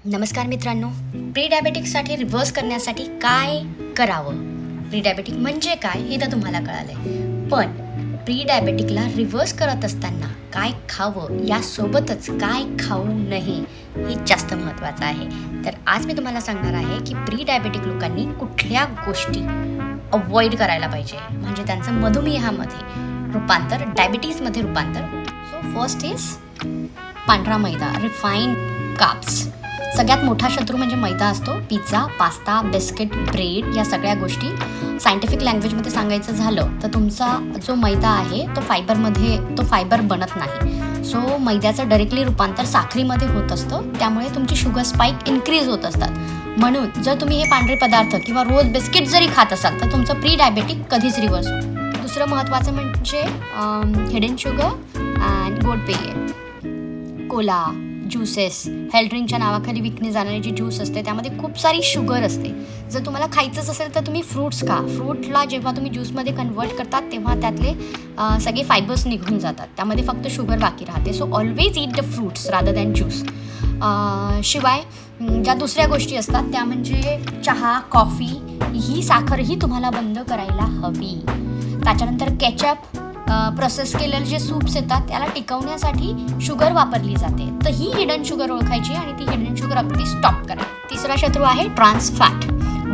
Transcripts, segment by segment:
नमस्कार मित्रांनो, pre डायबेटिक्ससाठी reverse करण्यासाठी काय करावं? प्री डायबेटिक म्हणजे काय हे तर तुम्हाला कळालंय, पण प्री डायबेटिकला रिव्हर्स करत असताना काय खावं यासोबतच काय खाऊ नये हे जास्त महत्त्वाचं आहे. तर आज मी तुम्हाला सांगणार आहे की प्री डायबेटिक लोकांनी कुठल्या गोष्टी अवॉइड करायला पाहिजे, म्हणजे त्यांचं मधुमेहामध्ये रूपांतर, डायबिटीजमध्ये रूपांतर. सो फर्स्ट इज पांढरा मैदा, रिफाईंड कार्ब्स. सगळ्यात मोठा शत्रू म्हणजे मैदा असतो. पिझ्झा, पास्ता, बिस्किट, ब्रेड या सगळ्या गोष्टी सायंटिफिक लँग्वेजमध्ये सांगायचं झालं तर तुमचा जो मैदा आहे तो फायबर बनत नाही. सो मैद्याचं डायरेक्टली रूपांतर साखरेमध्ये होत असतं, त्यामुळे तुमची शुगर स्पाईक इन्क्रीज होत असतात. म्हणून जर तुम्ही हे पांढरे पदार्थ किंवा रोज बिस्किट जरी खात असाल तर तुमचं प्री डायबेटिक कधीच रिव्हर्स होईल. दुसरं महत्त्वाचं म्हणजे हिडन शुगर अँड गोड पेय, कोला, ज्यूसेस, हेल्थ ड्रिंकच्या नावाखाली विकणे जाणारे जे ज्यूस असते त्यामध्ये खूप सारी शुगर असते. जर तुम्हाला खायचंच असेल तर तुम्ही फ्रूट्स खा. फ्रूटला जेव्हा तुम्ही ज्यूसमध्ये कन्वर्ट करतात तेव्हा त्यातले सगळे फायबर्स निघून जातात, त्यामध्ये फक्त शुगर बाकी राहते. So always eat the fruits rather than juice. शिवाय ज्या दुसऱ्या गोष्टी असतात त्या म्हणजे चहा, कॉफी, ही साखरही तुम्हाला बंद करायला हवी. त्याच्यानंतर केचप, प्रोसेस केलेले जे सूप्स येतात त्याला टिकवण्यासाठी शुगर वापरली जाते, तर ही हिडन शुगर ओळखायची आणि ती हिडन शुगर अगदी स्टॉप करा. तिसरा शत्रू आहे ट्रान्स फॅट.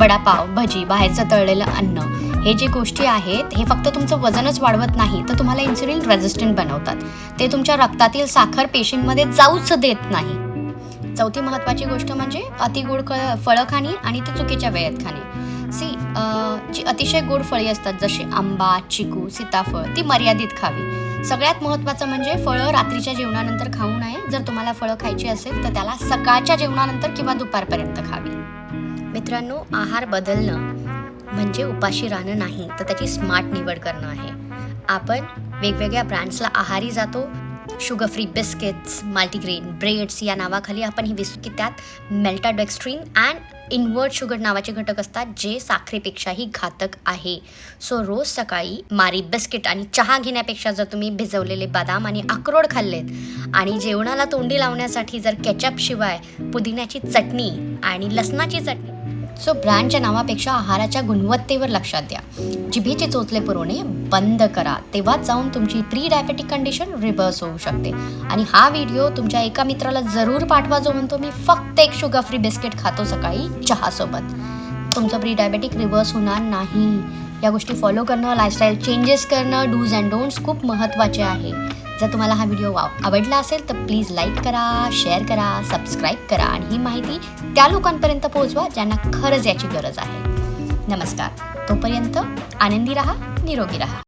वडापाव, भजी, बाहेरचं तळलेलं अन्न, हे जे गोष्टी आहेत हे फक्त तुमचं वजनच वाढवत नाही तर तुम्हाला इन्सुलिन रेझिस्टंट बनवतात. ते तुमच्या रक्तातील साखर पेशींमध्ये जाऊच देत नाही. चौथी महत्त्वाची गोष्ट म्हणजे अतिगोड फळं खाणे आणि ते चुकीच्या वेळेत खाणे. जी अतिशय गोड फळे असतात जशी आंबा, चिकू, सीताफळ, ती मर्यादित खावी. सगळ्यात महत्त्वाचं म्हणजे फळं रात्रीच्या जेवणानंतर खाऊ नये. जर तुम्हाला फळं खायची असेल तर त्याला सकाळच्या जेवणानंतर किंवा दुपारपर्यंत खावी. मित्रांनो, आहार बदलणं म्हणजे उपाशी राहणं नाही, तर त्याची स्मार्ट निवड करणं आहे. आपण वेगवेगळ्या ब्रँड्सला आहारी जातो. Sugar free biscuits, multigrain breads या नावाखाली आपण हे विसरू की त्यात मेल्टाडेक्स्ट्रीन अँड इन्व्हर्ट शुगर नावाचे घटक असतात जे साखरेपेक्षाही घातक आहे. सो रोज सकाळी मारी बिस्किट आणि चहा घेण्यापेक्षा जर तुम्ही भिजवलेले बदाम आणि अक्रोड खाल्लेत आणि जेवणाला तोंडी लावण्यासाठी जर केचप शिवाय पुदिन्याची चटणी आणि लसणाची चटणी, सो ब्रँडच्या नावापेक्षा आहाराच्या गुणवत्तेवर लक्षात द्या. जिभेचे चोचले पुरवणे बंद करा, तेव्हाच जाऊन तुमची प्री डायबेटिक कंडिशन रिव्हर्स होऊ शकते. आणि हा व्हिडिओ तुमच्या एका मित्राला जरूर पाठवा जो म्हणतो मी फक्त एक शुगर फ्री बिस्किट खातो सकाळी चहासोबत. तुमचं प्री डायबेटिक रिव्हर्स होणार नाही. या गोष्टी फॉलो करणं, लाईफस्टाईल चेंजेस करणं, डूज अँड डोंट्स खूप महत्त्वाचे आहे. जर तुम्हाला हा व्हिडिओ आवडला असेल तर प्लीज लाईक करा, शेअर करा, सबस्क्राईब करा आणि ही माहिती त्या लोकांपर्यंत पोहोचवा ज्यांना खरंच याची गरज आहे. नमस्कार. तोपर्यंत आनंदी राहा, निरोगी राहा.